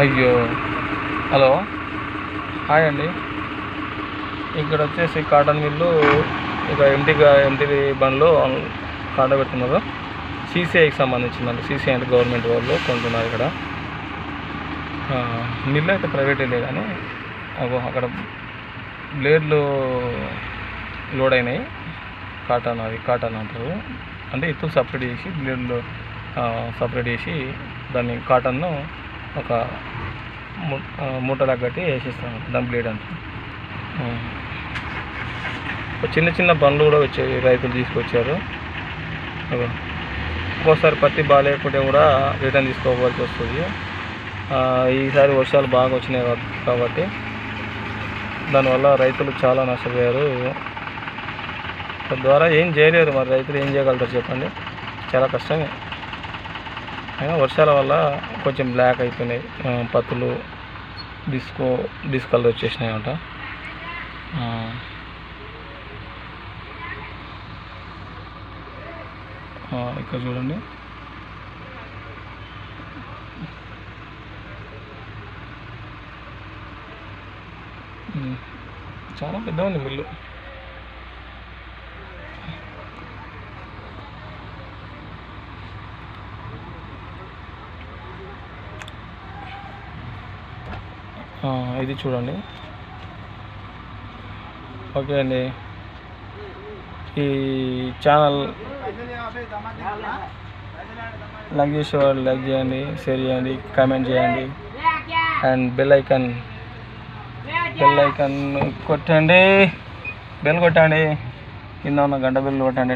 అయ్యో. Hello, hi అండి. ఇక్కడ వచ్చేసి కాటన్ మిల్లు ఇక ఎంటీ బండ్లు కాంట పెడుతున్నారు. సీసీఐకి సంబంధించిందండి. సీసీఐ అంటే గవర్నమెంట్ వాళ్ళు కొంటున్నారు ఇక్కడ. మిల్లు అయితే ప్రైవేటే లేదు కానీ అక్కడ బ్లేడ్లు లోడ్ అయినాయి. కాటన్ అంటారు. అంటే ఇత్తులు సపరేట్ చేసి బ్లేడ్లు సపరేట్ చేసి దాన్ని కాటన్ను ఒక మూటలా కట్టి వేసేస్తాను. దాని బ్లేడ్ అంటే చిన్న చిన్న బండ్లు కూడా వచ్చాయి. రైతులు తీసుకొచ్చారు. ఒక్కోసారి పత్తి బాగాలేకపోతే కూడా రిటర్న్ తీసుకోవాల్సి వస్తుంది. ఈసారి వర్షాలు బాగా వచ్చినాయి కాబట్టి దానివల్ల రైతులు చాలా నష్టపోయారు. తద్వారా ఏం చేయలేరు. మరి రైతులు ఏం చేయగలుగుతారు చెప్పండి? చాలా కష్టమే. అయినా వర్షాల వల్ల కొంచెం బ్లాక్ అయిపోయినాయి పత్తులు. డిస్కలర్ వచ్చేసినాయి అంట. ఇక్కడ చూడండి. చాలా పెద్ద ఉంది మిల్లు. ఇది చూడండి. ఓకే అండి. ఈ ఛానల్ లైక్ చేసేవాళ్ళు లైక్ చేయండి, షేర్ చేయండి, కామెంట్ చేయండి అండ్ బెల్ ఐకాన్ కొట్టండి. బెల్ కొట్టండి. కింద ఉన్న గంట బెల్ కొట్టండి.